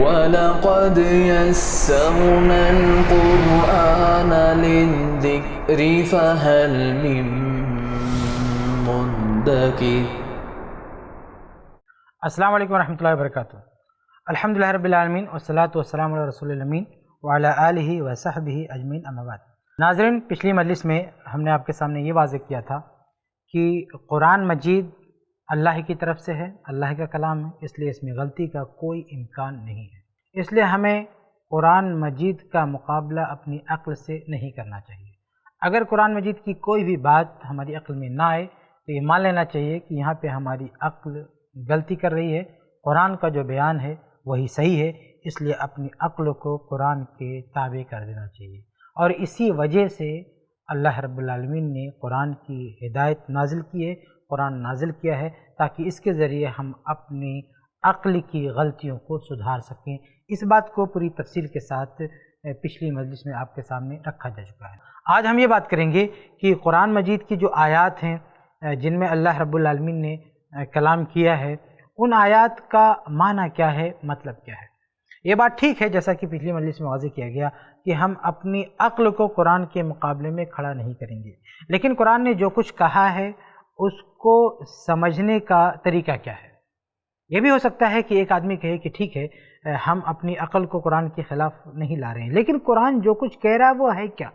وَلَقَدْ يَسَّرْنَا الْقُرْآنَ لِلذِّكْرِ فَهَلْ مِن مُّدَّكِرٍ۔ السلام علیکم ورحمۃ اللہ وبرکاتہ۔ الحمدللہ رب العالمین والصلاۃ والسلام علی رسول الامین وعلی آلہ وصحبہ اجمعین، اما بعد۔ ناظرین، پچھلی مجلس میں ہم نے آپ کے سامنے یہ واضح کیا تھا کہ قرآن مجید اللہ کی طرف سے ہے، اللہ کا کلام ہے، اس لیے اس میں غلطی کا کوئی امکان نہیں ہے۔ اس لیے ہمیں قرآن مجید کا مقابلہ اپنی عقل سے نہیں کرنا چاہیے۔ اگر قرآن مجید کی کوئی بھی بات ہماری عقل میں نہ آئے تو یہ مان لینا چاہیے کہ یہاں پہ ہماری عقل غلطی کر رہی ہے، قرآن کا جو بیان ہے وہی صحیح ہے، اس لیے اپنی عقل کو قرآن کے تابع کر دینا چاہیے۔ اور اسی وجہ سے اللہ رب العالمین نے قرآن کی ہدایت نازل کی ہے، قرآن نازل کیا ہے تاکہ اس کے ذریعے ہم اپنی عقل کی غلطیوں کو سدھار سکیں۔ اس بات کو پوری تفصیل کے ساتھ پچھلی مجلس میں آپ کے سامنے رکھا جا چکا ہے۔ آج ہم یہ بات کریں گے کہ قرآن مجید کی جو آیات ہیں جن میں اللہ رب العالمین نے کلام کیا ہے، ان آیات کا معنی کیا ہے، مطلب کیا ہے۔ یہ بات ٹھیک ہے، جیسا کہ پچھلی مجلس میں واضح کیا گیا کہ ہم اپنی عقل کو قرآن کے مقابلے میں کھڑا نہیں کریں گے، لیکن قرآن نے جو کچھ کہا ہے اس کو سمجھنے کا طریقہ کیا ہے۔ یہ بھی ہو سکتا ہے کہ ایک آدمی کہے کہ ٹھیک ہے، ہم اپنی عقل کو قرآن کے خلاف نہیں لا رہے ہیں، لیکن قرآن جو کچھ کہہ رہا ہے وہ ہے کیا،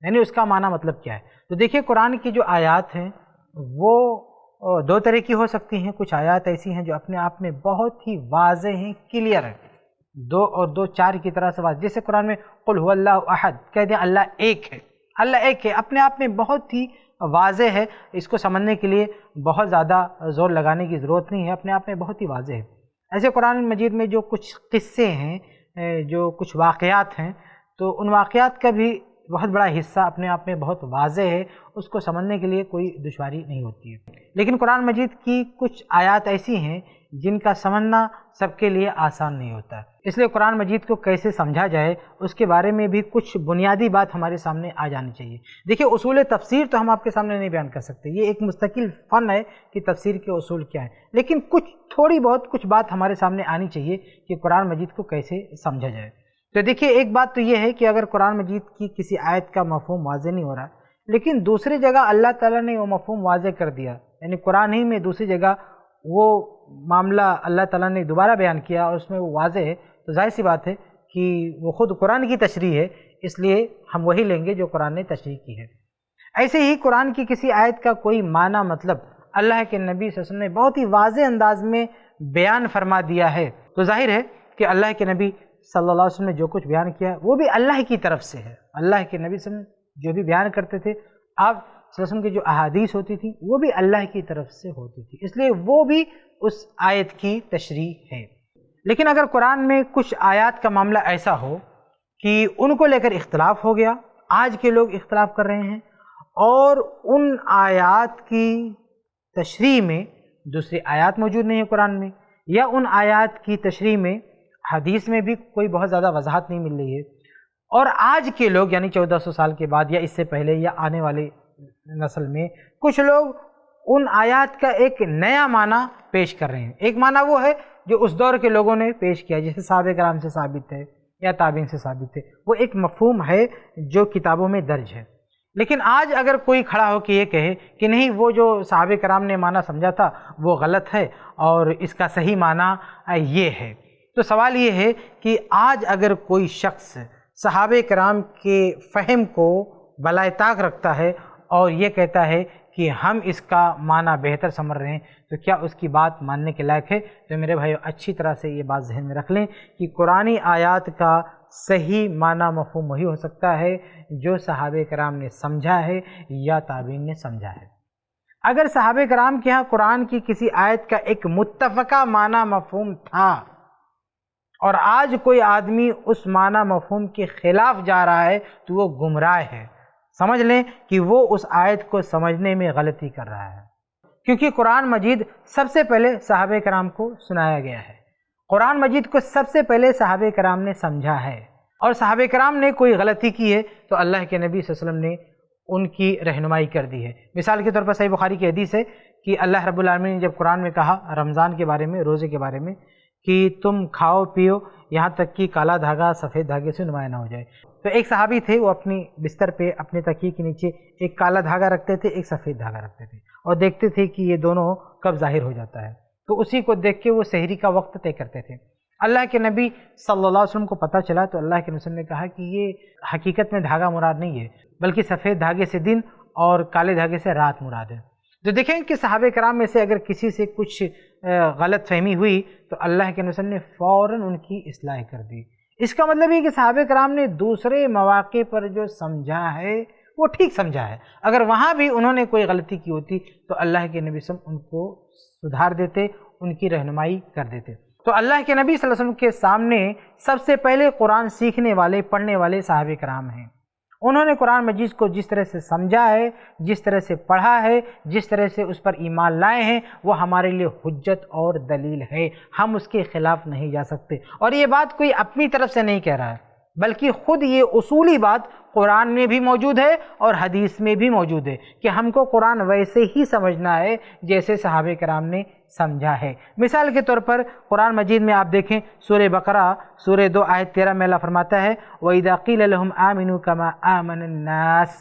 یعنی اس کا معنی مطلب کیا ہے۔ تو دیکھیے، قرآن کی جو آیات ہیں وہ دو طرح کی ہو سکتی ہیں۔ کچھ آیات ایسی ہیں جو اپنے آپ میں بہت ہی واضح ہیں، کلیئر ہیں، 2 اور 2 4 کی طرح سے واضح۔ جیسے قرآن میں قل هو اللہ احد، کہہ دیں اللہ ایک ہے، اللہ ایک ہے، اپنے آپ میں بہت ہی واضح ہے، اس کو سمجھنے کے لیے بہت زیادہ زور لگانے کی ضرورت نہیں ہے، اپنے آپ میں بہت ہی واضح ہے۔ ایسے قرآن مجید میں جو کچھ قصے ہیں، جو کچھ واقعات ہیں، تو ان واقعات کا بھی بہت بڑا حصہ اپنے آپ میں بہت واضح ہے، اس کو سمجھنے کے لیے کوئی دشواری نہیں ہوتی ہے۔ لیکن قرآن مجید کی کچھ آیات ایسی ہیں جن کا سمجھنا سب کے لیے آسان نہیں ہوتا ہے، اس لیے قرآن مجید کو کیسے سمجھا جائے اس کے بارے میں بھی کچھ بنیادی بات ہمارے سامنے آ جانی چاہیے۔ دیکھیے، اصول تفسیر تو ہم آپ کے سامنے نہیں بیان کر سکتے، یہ ایک مستقل فن ہے کہ تفسیر کے اصول کیا ہیں، لیکن تھوڑی بہت کچھ بات ہمارے سامنے آنی چاہیے کہ قرآن مجید کو کیسے سمجھا جائے۔ تو دیکھیے، ایک بات تو یہ ہے کہ اگر قرآن مجید کی کسی آیت کا مفہوم واضح نہیں ہو رہا، لیکن دوسری جگہ اللہ تعالیٰ نے وہ مفہوم واضح کر دیا، یعنی قرآن ہی میں دوسری جگہ وہ معاملہ اللہ تعالیٰ نے دوبارہ بیان کیا اور اس میں وہ واضح ہے، تو ظاہر سی بات ہے کہ وہ خود قرآن کی تشریح ہے، اس لیے ہم وہی لیں گے جو قرآن نے تشریح کی ہے۔ ایسے ہی قرآن کی کسی آیت کا کوئی معنی مطلب اللہ کے نبی صلی اللہ علیہ وسلم نے بہت ہی واضح انداز میں بیان فرما دیا ہے، تو ظاہر ہے کہ اللہ کے نبی صلی اللہ علیہ وسلم نے جو کچھ بیان کیا وہ بھی اللہ کی طرف سے ہے۔ اللہ کے نبی صلی اللہ علیہ وسلم جو بھی بیان کرتے تھے، آپ صلی اللہ علیہ وسلم کی جو احادیث ہوتی تھی وہ بھی اللہ کی طرف سے ہوتی تھی، اس لیے وہ بھی اس آیت کی تشریح ہے۔ لیکن اگر قرآن میں کچھ آیات کا معاملہ ایسا ہو کہ ان کو لے کر اختلاف ہو گیا، آج کے لوگ اختلاف کر رہے ہیں، اور ان آیات کی تشریح میں دوسری آیات موجود نہیں ہے قرآن میں، یا ان آیات کی تشریح میں حدیث میں بھی کوئی بہت زیادہ وضاحت نہیں مل رہی ہے، اور آج کے لوگ یعنی 1400 سال کے بعد یا اس سے پہلے یا آنے والے نسل میں کچھ لوگ ان آیات کا ایک نیا معنی پیش کر رہے ہیں۔ ایک معنی وہ ہے جو اس دور کے لوگوں نے پیش کیا، جیسے صحابہ کرام سے ثابت ہے یا تابعین سے ثابت ہے، وہ ایک مفہوم ہے جو کتابوں میں درج ہے۔ لیکن آج اگر کوئی کھڑا ہو کے یہ کہے کہ نہیں، وہ جو صحابہ کرام نے معنی سمجھا تھا وہ غلط ہے اور اس کا صحیح معنی یہ ہے، تو سوال یہ ہے کہ آج اگر کوئی شخص صحابہ کرام کے فہم کو بالائے طاق رکھتا ہے اور یہ کہتا ہے کہ ہم اس کا معنی بہتر سمجھ رہے ہیں، تو کیا اس کی بات ماننے کے لائق ہے؟ تو میرے بھائیو، اچھی طرح سے یہ بات ذہن میں رکھ لیں کہ قرآنی آیات کا صحیح معنی مفہوم وہی ہو سکتا ہے جو صحابہ کرام نے سمجھا ہے یا تابعین نے سمجھا ہے۔ اگر صحابہ کرام کے ہاں قرآن کی کسی آیت کا ایک متفقہ معنی مفہوم تھا اور آج کوئی آدمی اس معنی مفہوم کے خلاف جا رہا ہے تو وہ گمراہ ہے، سمجھ لیں کہ وہ اس آیت کو سمجھنے میں غلطی کر رہا ہے، کیونکہ قرآن مجید سب سے پہلے صحابہ کرام کو سنایا گیا ہے، قرآن مجید کو سب سے پہلے صحابہ کرام نے سمجھا ہے، اور صحابہ کرام نے کوئی غلطی کی ہے تو اللہ کے نبی صلی اللہ علیہ وسلم نے ان کی رہنمائی کر دی ہے۔ مثال کے طور پر صحیح بخاری کی حدیث ہے کہ اللہ رب العالمین نے جب قرآن میں کہا رمضان کے بارے میں، روزے کے بارے میں، کہ تم کھاؤ پیو یہاں تک کہ کالا دھاگا سفید دھاگے سے نمایاں نہ ہو جائے۔ تو ایک صحابی تھے، وہ اپنی بستر پہ اپنے تکیے کے نیچے ایک کالا دھاگا رکھتے تھے، ایک سفید دھاگا رکھتے تھے، اور دیکھتے تھے کہ یہ دونوں کب ظاہر ہو جاتا ہے۔ تو اسی کو دیکھ کے وہ سحری کا وقت طے کرتے تھے۔ اللہ کے نبی صلی اللہ علیہ وسلم کو پتہ چلا تو اللہ کے نبی نے کہا کہ یہ حقیقت میں دھاگا مراد نہیں ہے، بلکہ سفید دھاگے سے دن اور کالے دھاگے سے رات مراد ہے۔ تو دیکھیں کہ صحابہ کرام میں سے اگر کسی سے کچھ غلط فہمی ہوئی تو اللہ کے نبی نے فوراً ان کی اصلاح کر دی۔ اس کا مطلب یہ کہ صحابہ کرام نے دوسرے مواقع پر جو سمجھا ہے وہ ٹھیک سمجھا ہے، اگر وہاں بھی انہوں نے کوئی غلطی کی ہوتی تو اللہ کے نبی صلی اللہ علیہ وسلم ان کو سدھار دیتے، ان کی رہنمائی کر دیتے۔ تو اللہ کے نبی صلی اللہ علیہ وسلم کے سامنے سب سے پہلے قرآن سیکھنے والے پڑھنے والے صحابہ کرام ہیں۔ انہوں نے قرآن مجید کو جس طرح سے سمجھا ہے، جس طرح سے پڑھا ہے، جس طرح سے اس پر ایمان لائے ہیں، وہ ہمارے لیے حجت اور دلیل ہے، ہم اس کے خلاف نہیں جا سکتے۔ اور یہ بات کوئی اپنی طرف سے نہیں کہہ رہا ہے، بلکہ خود یہ اصولی بات قرآن میں بھی موجود ہے اور حدیث میں بھی موجود ہے کہ ہم کو قرآن ویسے ہی سمجھنا ہے جیسے صحابہ کرام نے سمجھا ہے۔ مثال کے طور پر قرآن مجید میں آپ دیکھیں سورہ بقرہ سورہ 2 آیت 13 میں اللہ فرماتا ہے وَإِذَا قِيلَ لَهُمْ آمِنُوا كَمَا آمَنَ النَّاسِ،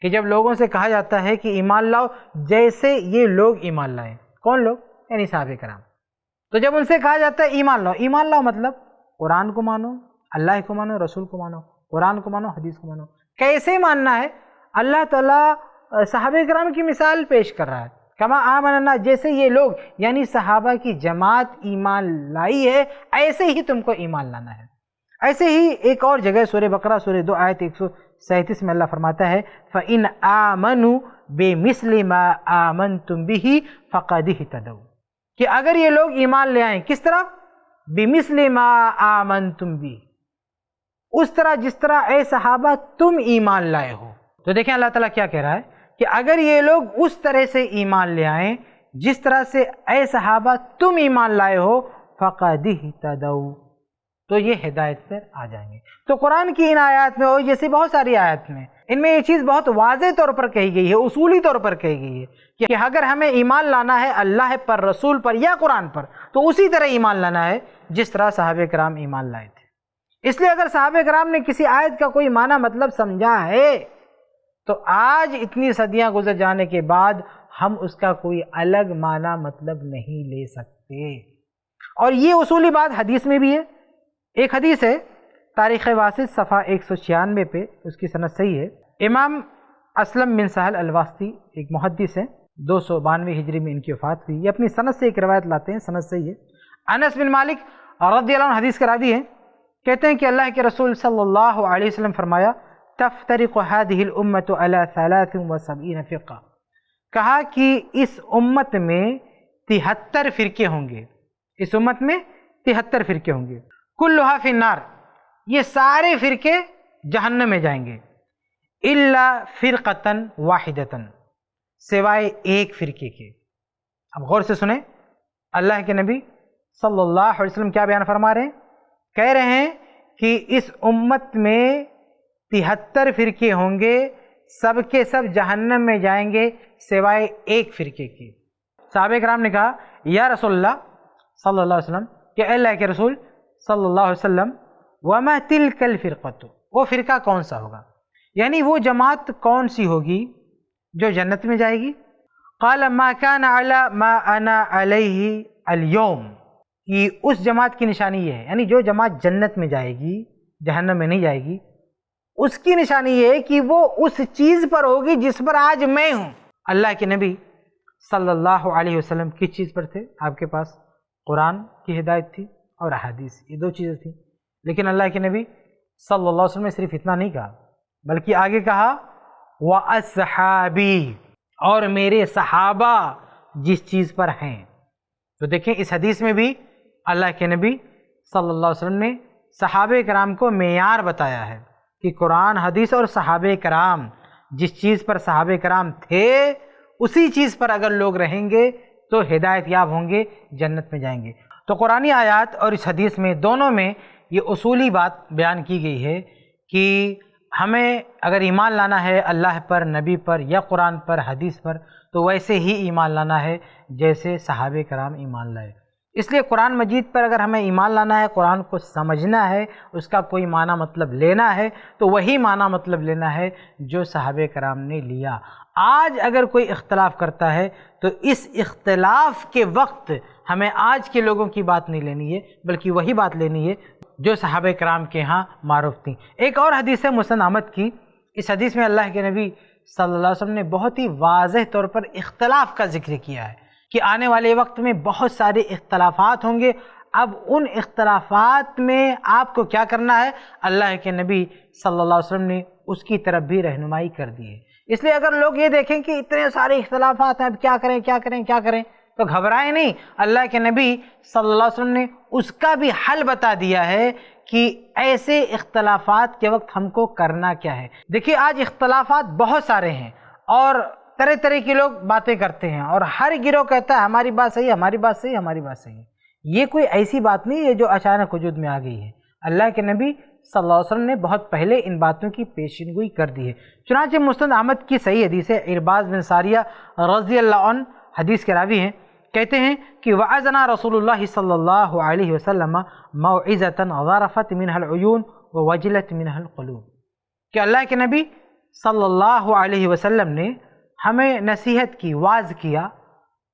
کہ جب لوگوں سے کہا جاتا ہے کہ ایمان لاؤ جیسے یہ لوگ ایمان لائیں۔ کون لوگ؟ یعنی صحابہ کرام۔ تو جب ان سے کہا جاتا ہے ایمان لاؤ مطلب قرآن کو مانو، اللہ کو مانو، رسول کو مانو، قرآن کو مانو، حدیث کو مانو۔ کیسے ماننا ہے؟ اللہ تعالیٰ صحابہ کرام کی مثال پیش کر رہا ہے، کما آمن الناس، جیسے یہ لوگ یعنی صحابہ کی جماعت ایمان لائی ہے ایسے ہی تم کو ایمان لانا ہے۔ ایسے ہی ایک اور جگہ سورہ بقرہ سورہ 2 آیت 137 میں اللہ فرماتا ہے فَإِنْ آمَنُوا بِمِثْلِ مَا آمَنْتُمْ بِهِ فَقَدِ اهْتَدَوْا، کہ اگر یہ لوگ ایمان لے آئیں کس طرح؟ بِمِثْلِ مَا آمَنْتُمْ بِهِ، اس طرح جس طرح اے صحابہ تم ایمان لائے ہو۔ تو دیکھیں اللہ تعالیٰ کیا کہہ رہا ہے کہ اگر یہ لوگ اس طرح سے ایمان لے آئیں جس طرح سے اے صحابہ تم ایمان لائے ہو فَقَدِ اهْتَدَوْا، تو یہ ہدایت پر آ جائیں گے۔ تو قرآن کی ان آیات میں اور جیسی بہت ساری آیات میں ان میں یہ چیز بہت واضح طور پر کہی گئی ہے، اصولی طور پر کہی گئی ہے کہ اگر ہمیں ایمان لانا ہے اللہ پر، رسول پر یا قرآن پر تو اسی طرح ایمان لانا ہے جس طرح صحابہ کرام ایمان لائے تھے۔ اس لیے اگر صحابہ کرام نے کسی آیت کا کوئی معنی مطلب سمجھا ہے تو آج اتنی صدیاں گزر جانے کے بعد ہم اس کا کوئی الگ معنی مطلب نہیں لے سکتے۔ اور یہ اصولی بات حدیث میں بھی ہے۔ ایک حدیث ہے تاریخ واسط صفحہ 196 پہ، اس کی سند صحیح ہے۔ امام اسلم بن سہل الواسطی ایک محدث ہیں، 292 ہجری میں ان کی وفات ہوئی، یہ اپنی سند سے ایک روایت لاتے ہیں، سند صحیح ہے۔ انس بن مالک رضی اللہ عنہ حدیث کا راوی ہیں، کہتے ہیں کہ اللہ کے رسول صلی اللہ علیہ وسلم فرمایا تفترق هذه الامة على 73 فرقہ، کہا کہ اس امت میں 73 فرقے ہوں گے، اس امت میں 73 فرقے ہوں گے، کلھا فی النار، یہ سارے فرقے جہنم میں جائیں گے، الا فرقۃ واحدۃ، سوائے ایک فرقے کے۔ اب غور سے سنیں، اللہ کے نبی صلی اللہ علیہ وسلم کیا بیان فرما رہے ہیں؟ کہہ رہے ہیں کہ اس امت میں 73 فرقے ہوں گے، سب کے سب جہنم میں جائیں گے سوائے ایک فرقے کے۔ صحابہ کرام نے کہا یا رسول اللہ صلی اللہ علیہ وسلم کہ اے اللہ کے رسول صلی اللہ علیہ وسلم وما تلک الفرقۃ، وہ فرقہ کون سا ہوگا، یعنی وہ جماعت کون سی ہوگی جو جنت میں جائے گی؟ قال ما كان على ما انا علیہ اليوم، کہ اس جماعت کی نشانی یہ ہے، یعنی جو جماعت جنت میں جائے گی جہنم میں نہیں جائے گی، اس کی نشانی یہ ہے کہ وہ اس چیز پر ہوگی جس پر آج میں ہوں۔ اللہ کے نبی صلی اللہ علیہ وسلم کس چیز پر تھے؟ آپ کے پاس قرآن کی ہدایت تھی اور احادیث، یہ دو چیزیں تھیں، لیکن اللہ کے نبی صلی اللہ علیہ وسلم نے صرف اتنا نہیں کہا، بلکہ آگے کہا وَأَصْحَابِي، اور میرے صحابہ جس چیز پر ہیں۔ تو دیکھیں اس حدیث میں بھی اللہ کے نبی صلی اللہ علیہ وسلم نے صحابہ کرام کو معیار بتایا ہے کہ قرآن حدیث اور صحابہ کرام جس چیز پر صحابہ کرام تھے اسی چیز پر اگر لوگ رہیں گے تو ہدایت یاب ہوں گے، جنت میں جائیں گے۔ تو قرآنی آیات اور اس حدیث میں دونوں میں یہ اصولی بات بیان کی گئی ہے کہ ہمیں اگر ایمان لانا ہے اللہ پر، نبی پر یا قرآن پر، حدیث پر، تو ویسے ہی ایمان لانا ہے جیسے صحابہ کرام ایمان لائے۔ اس لیے قرآن مجید پر اگر ہمیں ایمان لانا ہے، قرآن کو سمجھنا ہے، اس کا کوئی معنی مطلب لینا ہے تو وہی معنی مطلب لینا ہے جو صحابہ کرام نے لیا۔ آج اگر کوئی اختلاف کرتا ہے تو اس اختلاف کے وقت ہمیں آج کے لوگوں کی بات نہیں لینی ہے، بلکہ وہی بات لینی ہے جو صحابہ کرام کے ہاں معروف تھیں۔ ایک اور حدیث ہے مسند احمد کی، اس حدیث میں اللہ کے نبی صلی اللہ علیہ وسلم نے بہت ہی واضح طور پر اختلاف کا ذکر کیا ہے کہ آنے والے وقت میں بہت سارے اختلافات ہوں گے۔ اب ان اختلافات میں آپ کو کیا کرنا ہے؟ اللہ کے نبی صلی اللہ علیہ وسلم نے اس کی طرف بھی رہنمائی کر دی ہے۔ اس لیے اگر لوگ یہ دیکھیں کہ اتنے سارے اختلافات ہیں، اب کیا کریں کیا کریں کیا کریں، تو گھبرائیں نہیں، اللہ کے نبی صلی اللہ علیہ وسلم نے اس کا بھی حل بتا دیا ہے کہ ایسے اختلافات کے وقت ہم کو کرنا کیا ہے۔ دیکھیے آج اختلافات بہت سارے ہیں اور طرح طرح کے لوگ باتیں کرتے ہیں اور ہر گروہ کہتا ہے ہماری بات صحیح ہے، ہماری بات صحیح ہے، ہماری بات صحیح ہے۔ یہ کوئی ایسی بات نہیں ہے جو اچانک وجود میں آ گئی ہے، اللہ کے نبی صلی اللہ علیہ وسلم نے بہت پہلے ان باتوں کی پیشین گوئی کر دی ہے۔ چنانچہ مسند احمد کی صحیح حدیث ہے، ارباز بن ساریہ رضی اللہ عنہ حدیث کے راوی ہیں، کہتے ہیں کہ وعظنا رسول اللہ صلی اللہ علیہ وسلم موعظۃ ظرفت منها العیون ووجلت منها القلوب، کہ اللہ کے نبی صلی اللہ علیہ وسلم نے ہمیں نصیحت کی، واعظ کیا،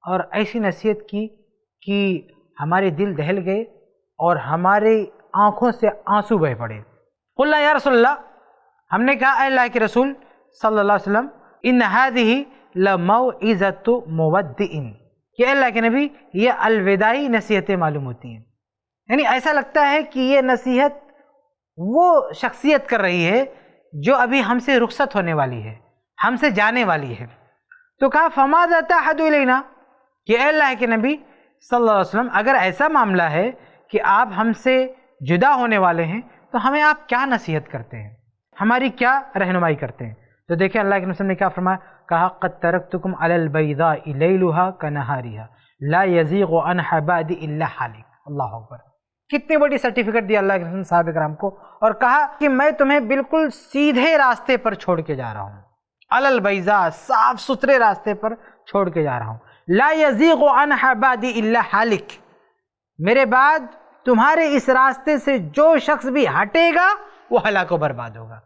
اور ایسی نصیحت کی کہ ہمارے دل دہل گئے اور ہمارے آنکھوں سے آنسو بہہ پڑے۔ قلنا یا رسول اللہ، ہم نے کہا اے اللہ کے رسول صلی اللہ علیہ وسلم، ان هذه لموعظۃ مودع، کہ اے اللہ کے نبی یہ الوداعی نصیحتیں معلوم ہوتی ہیں، یعنی ایسا لگتا ہے کہ یہ نصیحت وہ شخصیت کر رہی ہے جو ابھی ہم سے رخصت ہونے والی ہے، ہم سے جانے والی ہے۔ تو کہا فماذا تعهد الینا، کہ اے اللہ کے نبی صلی اللہ علیہ وسلم اگر ایسا معاملہ ہے کہ آپ ہم سے جدا ہونے والے ہیں تو ہمیں آپ کیا نصیحت کرتے ہیں، ہماری کیا رہنمائی کرتے ہیں؟ تو دیکھیں اللہ کے نبی نے کیا فرمایا، کہا قد ترکتکم علی البیضاء لیلها کنہارها لا یزیغ عنہا بعدی الا حالک۔ اللہ اکبر، کتنی بڑی سرٹیفکیٹ دیا اللہ کے نبی صحابہ کرام کو، اور کہا کہ میں تمہیں بالکل سیدھے راستے پر چھوڑ کے جا رہا ہوں، علی البیضاء، صاف ستھرے راستے پر چھوڑ کے جا رہا ہوں، لا یزیغ عنہا بعدی الا حالک، میرے بعد تمہارے اس راستے سے جو شخص بھی ہٹے گا وہ ہلاک و برباد ہوگا۔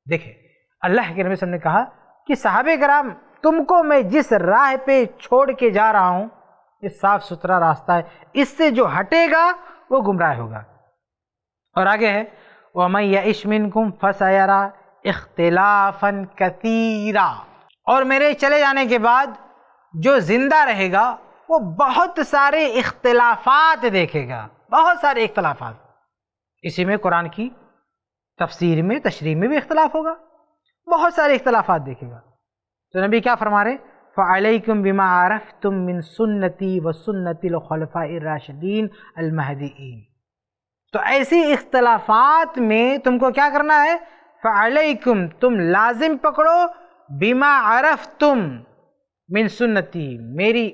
دیکھیں اللہ کے نبی صلی اللہ علیہ وسلم نے کہا کہ صحابہ کرام تم کو میں جس راہ پہ چھوڑ کے جا رہا ہوں یہ صاف ستھرا راستہ ہے، اس سے جو ہٹے گا وہ گمراہ ہوگا۔ اور آگے ہے وَمَن يَعِشْ مِنْكُمْ فَسَيَرَىٰ اخْتِلَافًا كَثِيرًا، اور میرے چلے جانے کے بعد جو زندہ رہے گا وہ بہت سارے اختلافات دیکھے گا، بہت سارے اختلافات۔ اسی میں قرآن کی تفسیر میں، تشریح میں بھی اختلاف ہوگا، بہت سارے اختلافات دیکھے گا۔ تو نبی کیا فرما رہے، فَعَلَيْكُمْ بِمَا عَرَفْتُم مِّن سُنَّتِي وَسُنَّتِ الْخُلَفَاءِ الرَّاشِدِينَ الْمَهْدِيِّينَ، تو ایسی اختلافات میں تم کو کیا کرنا ہے، فَعَلَيْكُمْ، تم لازم پکڑو، بِمَا عَرَفْتُم مِّن سُنَّتِي، میری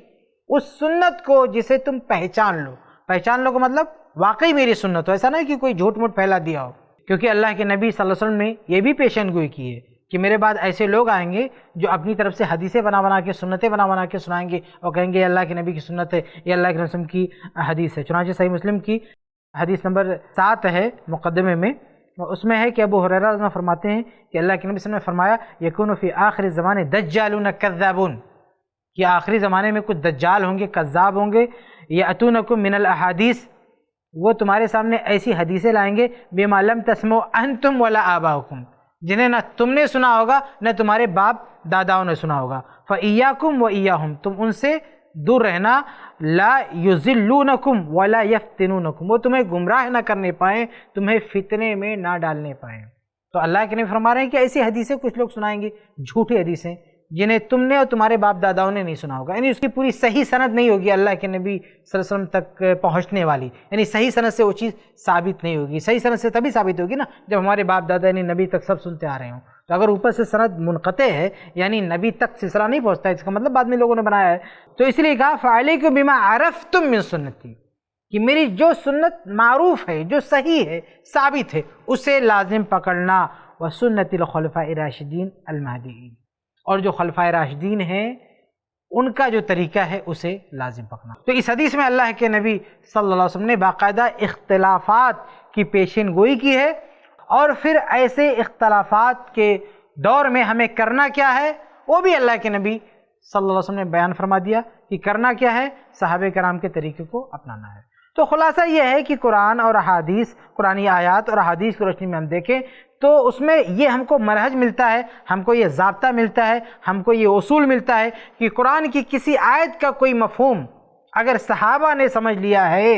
اس سنت کو جسے تم پہچان لو۔ پہچان لو کا مطلب واقعی میری سنت ہو، ایسا نہیں کہ کوئی جھوٹ موٹ پھیلا دیا ہو، کیونکہ اللہ کے نبی صلی اللہ علیہ وسلم نے یہ بھی پیشن گوئی کی ہے کہ میرے بعد ایسے لوگ آئیں گے جو اپنی طرف سے حدیثیں بنا بنا کے، سنتیں بنا بنا کے سنائیں گے اور کہیں گے یہ اللہ کے نبی کی سنت ہے، یہ اللہ کے رسول کی حدیث ہے۔ چنانچہ صحیح مسلم کی حدیث نمبر 7 ہے مقدمے میں، اس میں ہے کہ ابو ہریرہ رضی اللہ عنہ فرماتے ہیں کہ اللہ کے نبی صلی اللہ علیہ وسلم نے فرمایا یکون فی آخر الزمان دجالون کذابون، کہ آخری زمانے میں کچھ دجال ہوں گے، کذاب ہوں گے، یاتونکم من الاحادیث، وہ تمہارے سامنے ایسی حدیثیں لائیں گے بما لم تسمعوا انتم ولا آباؤکم، جنہیں نہ تم نے سنا ہوگا نہ تمہارے باپ داداؤں نے سنا ہوگا، فإیاکم وإیاہم، تم ان سے دور رہنا، لا یضلونکم ولا یفتنونکم، وہ تمہیں گمراہ نہ کرنے پائیں، تمہیں فتنے میں نہ ڈالنے پائیں۔ تو اللہ کے نبی فرما رہے ہیں کہ ایسی حدیثیں کچھ لوگ سنائیں گے، جھوٹی حدیثیں جنہیں تم نے اور تمہارے باپ داداؤں نے نہیں سنا ہوگا، یعنی اس کی پوری صحیح سند نہیں ہوگی اللہ کے نبی صلی اللہ علیہ وسلم تک پہنچنے والی، یعنی صحیح سند سے وہ چیز ثابت نہیں ہوگی۔ صحیح سند سے تبھی ثابت ہوگی نا جب ہمارے باپ دادا یعنی نبی تک سب سنتے آ رہے ہوں۔ تو اگر اوپر سے سند منقطع ہے یعنی نبی تک سلسلہ نہیں پہنچتا ہے، اس کا مطلب بعد میں لوگوں نے بنایا ہے، تو اس لیے کہا فَعَلَيْكُم بِمَا عَرَفْتُم مِّن سُنَّتِي، کہ میری جو سنت معروف ہے، جو صحیح ہے، ثابت ہے، اسے لازم پکڑنا، وَسُنَّتِ الْخُلَفَاءِ الرَّاشِدِينَ الْمَهْدِيِّينَ، اور جو خلفائے راشدین ہیں ان کا جو طریقہ ہے اسے لازم پکڑنا۔ تو اس حدیث میں اللہ کے نبی صلی اللہ علیہ وسلم نے باقاعدہ اختلافات کی پیشین گوئی کی ہے، اور پھر ایسے اختلافات کے دور میں ہمیں کرنا کیا ہے وہ بھی اللہ کے نبی صلی اللہ علیہ وسلم نے بیان فرما دیا کہ کرنا کیا ہے، صحابہ کرام کے طریقے کو اپنانا ہے۔ تو خلاصہ یہ ہے کہ قرآن اور احادیث، قرآنی آیات اور احادیث کی روشنی میں ہم دیکھیں تو اس میں یہ ہم کو منہج ملتا ہے، ہم کو یہ ضابطہ ملتا ہے، ہم کو یہ اصول ملتا ہے کہ قرآن کی کسی آیت کا کوئی مفہوم اگر صحابہ نے سمجھ لیا ہے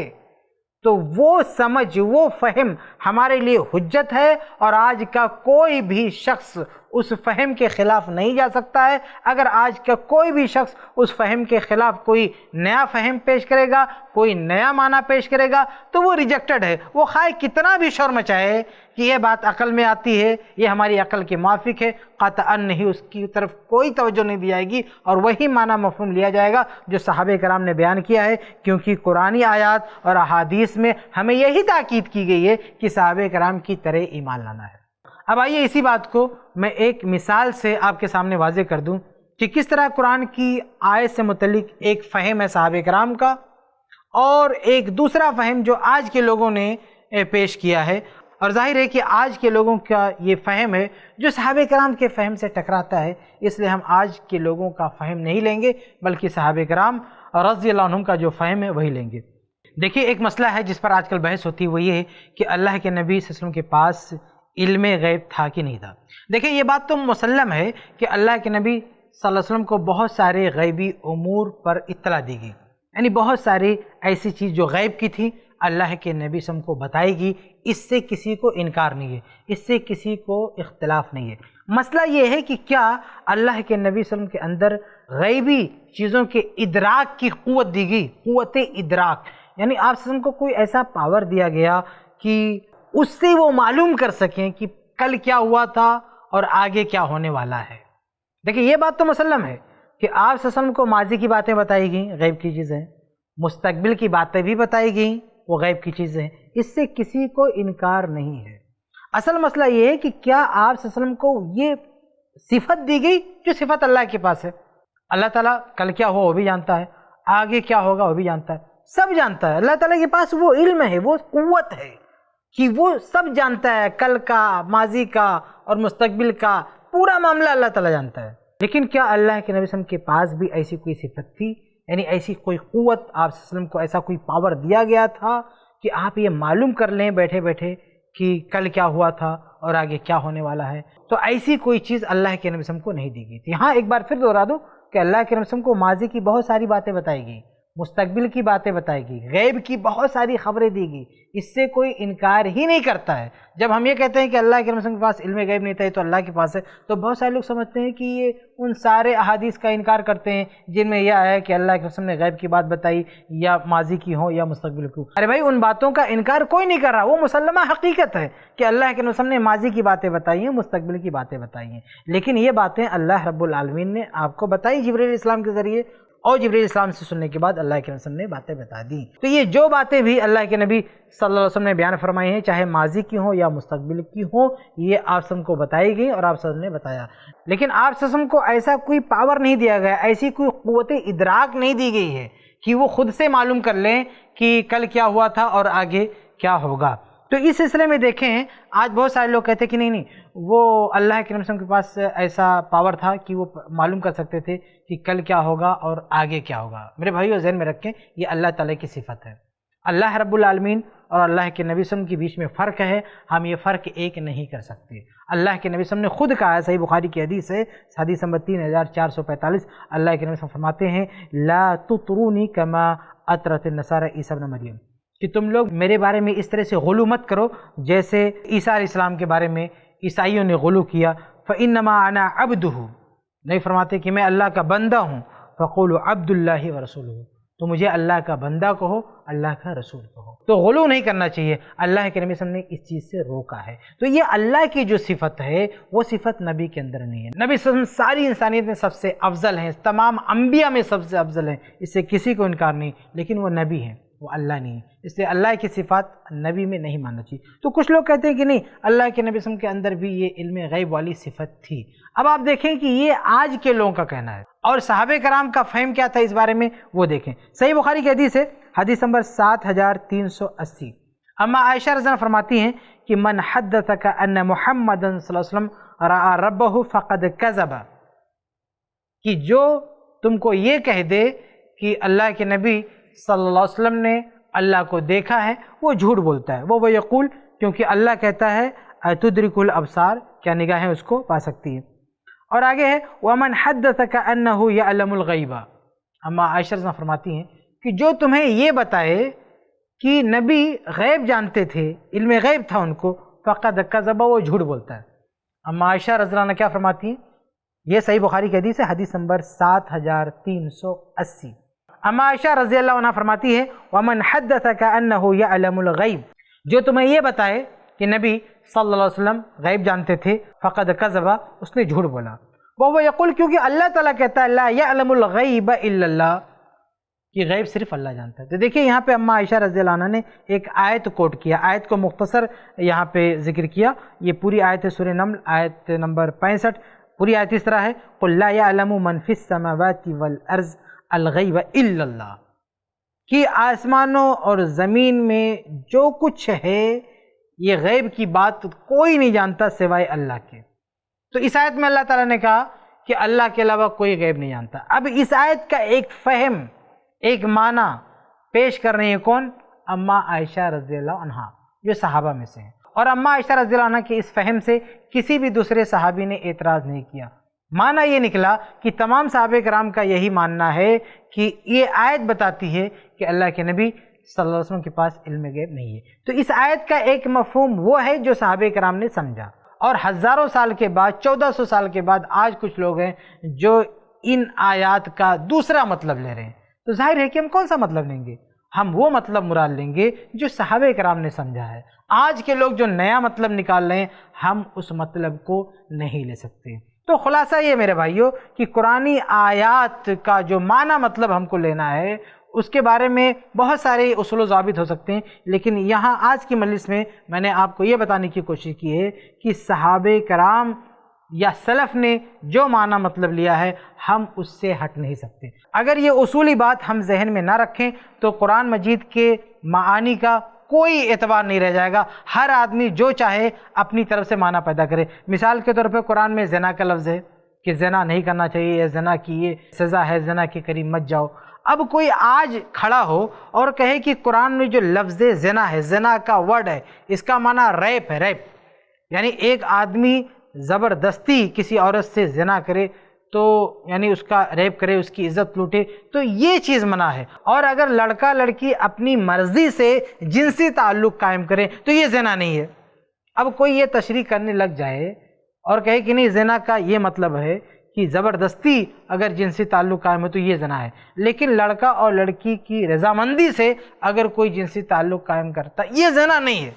تو وہ سمجھ، وہ فہم ہمارے لیے حجت ہے، اور آج کا کوئی بھی شخص اس فہم کے خلاف نہیں جا سکتا ہے۔ اگر آج کا کوئی بھی شخص اس فہم کے خلاف کوئی نیا فہم پیش کرے گا، کوئی نیا معنی پیش کرے گا تو وہ ریجیکٹڈ ہے، وہ خواہ کتنا بھی شور مچائے کہ یہ بات عقل میں آتی ہے، یہ ہماری عقل کے موافق ہے، قطعاً نہیں، اس کی طرف کوئی توجہ نہیں دی جائے گی، اور وہی معنی مفہوم لیا جائے گا جو صحابہ کرام نے بیان کیا ہے، کیونکہ قرآنی آیات اور احادیث میں ہمیں یہی تاکید کی گئی ہے کہ صحابہ کرام کی طرح ایمان لانا ہے۔ اب آئیے اسی بات کو میں ایک مثال سے آپ کے سامنے واضح کر دوں کہ کس طرح قرآن کی آیت سے متعلق ایک فہم ہے صحابہ کرام کا، اور ایک دوسرا فہم جو آج کے لوگوں نے پیش کیا ہے، اور ظاہر ہے کہ آج کے لوگوں کا یہ فہم ہے جو صحابہ کرام کے فہم سے ٹکراتا ہے، اس لیے ہم آج کے لوگوں کا فہم نہیں لیں گے بلکہ صحابہ کرام رضی اللہ عنہم کا جو فہم ہے وہی لیں گے۔ دیکھیے ایک مسئلہ ہے جس پر آج کل بحث ہوتی ہے، وہ یہ ہے کہ اللہ کے نبی صلی اللہ علیہ وسلم کے پاس علم غیب تھا کہ نہیں تھا۔ دیکھیں یہ بات تو مسلم ہے کہ اللہ کے نبی صلی اللہ علیہ وسلم کو بہت سارے غیبی امور پر اطلاع دی گئی، یعنی بہت ساری ایسی چیز جو غیب کی تھی اللہ کے نبی صلی اللہ علیہ وسلم کو بتائی گئی، اس سے کسی کو انکار نہیں ہے، اس سے کسی کو اختلاف نہیں ہے۔ مسئلہ یہ ہے کہ کیا اللہ کے نبی صلی اللہ علیہ وسلم کے اندر غیبی چیزوں کے ادراک کی قوت دی گئی، قوت ادراک، یعنی آپ صلی اللہ علیہ وسلم کو کوئی ایسا پاور دیا گیا کہ اس سے وہ معلوم کر سکیں کہ کل کیا ہوا تھا اور آگے کیا ہونے والا ہے۔ دیکھیں یہ بات تو مسلم ہے کہ آپ صلی اللہ علیہ وسلم کو ماضی کی باتیں بتائی گئیں، غیب کی چیزیں، مستقبل کی باتیں بھی بتائی گئیں، وہ غیب کی چیزیں، اس سے کسی کو انکار نہیں ہے۔ اصل مسئلہ یہ ہے کہ کیا آپ صلی اللہ علیہ وسلم کو یہ صفت دی گئی جو صفت اللہ کے پاس ہے۔ اللہ تعالیٰ کل کیا ہوا وہ بھی جانتا ہے، آگے کیا ہوگا وہ بھی جانتا ہے، سب جانتا ہے۔ اللہ تعالیٰ کے پاس وہ علم ہے، وہ قوت ہے کہ وہ سب جانتا ہے، کل کا، ماضی کا اور مستقبل کا پورا معاملہ اللہ تعالیٰ جانتا ہے۔ لیکن کیا اللہ کے نبی صلی اللہ علیہ وسلم کے پاس بھی ایسی کوئی صفت تھی، یعنی ایسی کوئی قوت، آپ صلی اللہ علیہ وسلم کو ایسا کوئی پاور دیا گیا تھا کہ آپ یہ معلوم کر لیں بیٹھے بیٹھے کہ کل کیا ہوا تھا اور آگے کیا ہونے والا ہے؟ تو ایسی کوئی چیز اللہ کے نبی صلی اللہ علیہ وسلم کو نہیں دی گئی تھی۔ ہاں ایک بار پھر دوہرا دوں کہ اللہ کے نبی صلی اللہ علیہ وسلم کو ماضی کی بہت ساری باتیں بتائی گئی، مستقبل کی باتیں بتائی گئی، غیب کی بہت ساری خبریں دی گئی، اس سے کوئی انکار ہی نہیں کرتا ہے۔ جب ہم یہ کہتے ہیں کہ اللہ کے رسول کے پاس علم غیب نہیں تھا، تو اللہ کے پاس ہے، تو بہت سارے لوگ سمجھتے ہیں کہ یہ ان سارے احادیث کا انکار کرتے ہیں جن میں یہ آیا ہے کہ اللہ کے رسول نے غیب کی بات بتائی، یا ماضی کی ہو یا مستقبل کی ہو۔ ارے بھائی ان باتوں کا انکار کوئی نہیں کر رہا، وہ مسلمہ حقیقت ہے کہ اللہ کے رسول نے ماضی کی باتیں بتائی ہیں، مستقبل کی باتیں بتائی ہیں، لیکن یہ باتیں اللہ رب العالمین نے آپ کو بتائی جبرائیل علیہ السلام کے ذریعے، اور جبرائیل علیہ السلام سے سننے کے بعد اللہ کے رسول نے باتیں بتا دی۔ تو یہ جو باتیں بھی اللہ کے نبی صلی اللہ علیہ وسلم نے بیان فرمائی ہیں، چاہے ماضی کی ہوں یا مستقبل کی ہوں، یہ آپ سب کو بتائی گئی اور آپ سب نے بتایا، لیکن آپ سب کو ایسا کوئی پاور نہیں دیا گیا، ایسی کوئی قوت ادراک نہیں دی گئی ہے کہ وہ خود سے معلوم کر لیں کہ کل کیا ہوا تھا اور آگے کیا ہوگا۔ تو اس سلسلے میں دیکھیں آج بہت سارے لوگ کہتے ہیں کہ نہیں وہ اللہ کے نبی کے پاس ایسا پاور تھا کہ وہ معلوم کر سکتے تھے کہ کل کیا ہوگا اور آگے کیا ہوگا۔ میرے بھائیو ذہن میں رکھیں یہ اللہ تعالیٰ کی صفت ہے، اللہ رب العالمین اور اللہ کے نبی صلی اللہ علیہ وسلم کے بیچ میں فرق ہے، ہم یہ فرق ایک نہیں کر سکتے۔ اللہ کے نبی صلی اللہ علیہ وسلم نے خود کہا ہے، صحیح بخاری کی حدیث ہے، حدیث نمبر 3445، اللہ کے نبی صلی اللہ علیہ وسلم فرماتے ہیں لا تطرونی کما اطرت النصارى عیسی ابن مریم، کہ تم لوگ میرے بارے میں اس طرح سے غلو مت کرو جیسے عیسیٰ علیہ السلام کے بارے میں عیسائیوں نے غلو کیا۔ فإنما أنا عبدہ، نہیں فرماتے کہ میں اللہ کا بندہ ہوں، فقولوا عبد اللہ ورسولہ، تو مجھے اللہ کا بندہ کہو، اللہ کا رسول کہو۔ تو غلو نہیں کرنا چاہیے، اللہ کے نبی صلی اللہ علیہ وسلم نے اس چیز سے روکا ہے۔ تو یہ اللہ کی جو صفت ہے وہ صفت نبی کے اندر نہیں ہے۔ نبی صلی اللہ علیہ وسلم ساری انسانیت میں سب سے افضل ہیں، تمام انبیاء میں سب سے افضل ہیں، اس سے کسی کو انکار نہیں، لیکن وہ نبی ہیں، وہ اللہ نہیں ہے، اس لیے اللہ کی صفات نبی میں نہیں ماننا چاہیے۔ تو کچھ لوگ کہتے ہیں کہ نہیں، اللہ کے نبی صلی اللہ علیہ وسلم کے اندر بھی یہ علم غیب والی صفت تھی۔ اب آپ دیکھیں کہ یہ آج کے لوگوں کا کہنا ہے، اور صحابہ کرام کا فہم کیا تھا اس بارے میں وہ دیکھیں۔ صحیح بخاری کی حدیث ہے، حدیث نمبر 7380۔ اما عائشہ رضی اللہ عنہا فرماتی ہیں کہ من حدثک ان محمد صلی اللہ علیہ وسلم رأى ربہ فقد کذب، کہ جو تم کو یہ کہہ دے کہ اللہ کے نبی صلی اللہ علیہ وسلم نے اللہ کو دیکھا ہے، وہ جھوٹ بولتا ہے۔ وہ یقول، کیونکہ اللہ کہتا ہے اتدرک الابصار، کیا نگاہیں اس کو پا سکتی ہیں۔ اور آگے ہے ومن حدثک انہ یعلم الغیب، اما عائشہ رضی اللہ عنہا فرماتی ہیں کہ جو تمہیں یہ بتائے کہ نبی غیب جانتے تھے، علم غیب تھا ان کو، فقد کذب، وہ جھوٹ بولتا ہے۔ اما عائشہ رضی اللہ عنہا کیا فرماتی ہیں؟ یہ صحیح بخاری کی حدیث ہے، حدیث نمبر 7380۔ اما عائشہ رضی اللہ عنہا فرماتی ہے ومن حدثک انہ یعلم الغیب، جو تمہیں یہ بتائے کہ نبی صلی اللہ علیہ وسلم غیب جانتے تھے، فقد کذب، اس نے جھوٹ بولا۔ وہ یقول، کیونکہ اللہ تعالیٰ کہتا ہے لا یعلم الغیب الا اللہ، کہ غیب صرف اللہ جانتا ہے۔ تو دیکھیں یہاں پہ اما عائشہ رضی اللہ عنہ نے ایک آیت کوٹ کیا، آیت کو مختصر یہاں پہ ذکر کیا۔ یہ پوری آیت ہے سورہ نمل، آیت نمبر 65۔ پوری آیت اس طرح ہے قل لا یعلم من فی السماوات والارض الغیب الا اللہ، کہ آسمانوں اور زمین میں جو کچھ ہے یہ غیب کی بات کوئی نہیں جانتا سوائے اللہ کے۔ تو اس آیت میں اللہ تعالیٰ نے کہا کہ اللہ کے علاوہ کوئی غیب نہیں جانتا۔ اب اس آیت کا ایک فہم، ایک معنی پیش کر رہی ہیں کون؟ اما عائشہ رضی اللہ عنہا، جو صحابہ میں سے ہیں۔ اور اما عائشہ رضی اللہ عنہا کے اس فہم سے کسی بھی دوسرے صحابی نے اعتراض نہیں کیا۔ معنی یہ نکلا کہ تمام صحابہ کرام کا یہی ماننا ہے کہ یہ آیت بتاتی ہے کہ اللہ کے نبی صلی اللہ علیہ وسلم کے پاس علم غیب نہیں ہے۔ تو اس آیت کا ایک مفہوم وہ ہے جو صحابہ کرام نے سمجھا، اور ہزاروں سال کے بعد، 1400 سال کے بعد آج کچھ لوگ ہیں جو ان آیات کا دوسرا مطلب لے رہے ہیں۔ تو ظاہر ہے کہ ہم کون سا مطلب لیں گے؟ ہم وہ مطلب مراد لیں گے جو صحابہ کرام نے سمجھا ہے۔ آج کے لوگ جو نیا مطلب نکال رہے ہیں، ہم اس مطلب کو نہیں لے سکتے۔ تو خلاصہ یہ میرے بھائیوں کہ قرآنی آیات کا جو معنی مطلب ہم کو لینا ہے، اس کے بارے میں بہت سارے اصول و ضابط ہو سکتے ہیں، لیکن یہاں آج کی مجلس میں نے آپ کو یہ بتانے کی کوشش کی ہے کہ صحابہ کرام یا سلف نے جو معنی مطلب لیا ہے، ہم اس سے ہٹ نہیں سکتے۔ اگر یہ اصولی بات ہم ذہن میں نہ رکھیں تو قرآن مجید کے معانی کا کوئی اعتبار نہیں رہ جائے گا۔ ہر آدمی جو چاہے اپنی طرف سے معنی پیدا کرے۔ مثال کے طور پہ قرآن میں زنا کا لفظ ہے کہ زنا نہیں کرنا چاہیے، یا زنا کی یہ سزا ہے، زنا کے قریب مت جاؤ۔ اب کوئی آج کھڑا ہو اور کہے کہ قرآن میں جو لفظ زنا ہے، زنا کا ورڈ ہے، اس کا معنی ریپ ہے، ریپ یعنی ایک آدمی زبردستی کسی عورت سے زنا کرے، تو یعنی اس کا ریپ کرے، اس کی عزت لوٹے، تو یہ چیز منع ہے۔ اور اگر لڑکا لڑکی اپنی مرضی سے جنسی تعلق قائم کرے تو یہ زنا نہیں ہے۔ اب کوئی یہ تشریح کرنے لگ جائے اور کہے کہ نہیں، زنا کا یہ مطلب ہے کہ زبردستی اگر جنسی تعلق قائم ہو تو یہ زنا ہے، لیکن لڑکا اور لڑکی کی رضامندی سے اگر کوئی جنسی تعلق قائم کرتا یہ زنا نہیں ہے،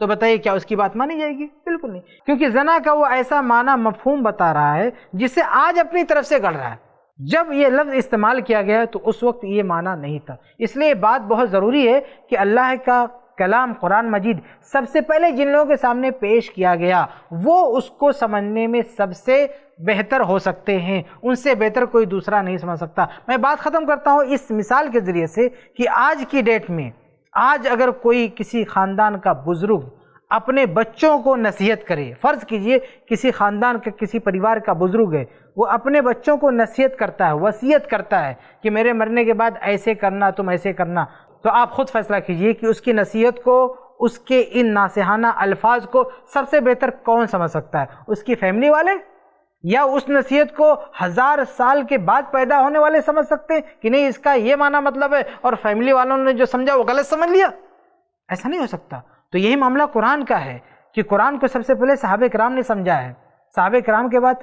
تو بتائیے کیا اس کی بات مانی جائے گی؟ بالکل نہیں، کیونکہ زنا کا وہ ایسا معنی مفہوم بتا رہا ہے جسے آج اپنی طرف سے گڑھ رہا ہے۔ جب یہ لفظ استعمال کیا گیا تو اس وقت یہ معنی نہیں تھا۔ اس لیے بات بہت ضروری ہے کہ اللہ کا کلام قرآن مجید سب سے پہلے جن لوگوں کے سامنے پیش کیا گیا وہ اس کو سمجھنے میں سب سے بہتر ہو سکتے ہیں، ان سے بہتر کوئی دوسرا نہیں سمجھ سکتا۔ میں بات ختم کرتا ہوں اس مثال کے ذریعے سے کہ آج کی ڈیٹ میں، آج اگر کوئی کسی خاندان کا بزرگ اپنے بچوں کو نصیحت کرے، فرض کیجئے کسی خاندان کا، کسی پریوار کا بزرگ ہے، وہ اپنے بچوں کو نصیحت کرتا ہے، وصیت کرتا ہے کہ میرے مرنے کے بعد ایسے کرنا، تم ایسے کرنا، تو آپ خود فیصلہ کیجئے کہ اس کی نصیحت کو، اس کے ان ناصحانہ الفاظ کو سب سے بہتر کون سمجھ سکتا ہے؟ اس کی فیملی والے، یا اس نصیحت کو 1000 سال کے بعد پیدا ہونے والے سمجھ سکتے ہیں کہ نہیں اس کا یہ معنی مطلب ہے، اور فیملی والوں نے جو سمجھا وہ غلط سمجھ لیا؟ ایسا نہیں ہو سکتا۔ تو یہی معاملہ قرآن کا ہے کہ قرآن کو سب سے پہلے صحابہ کرام نے سمجھا ہے، صحابہ کرام کے بعد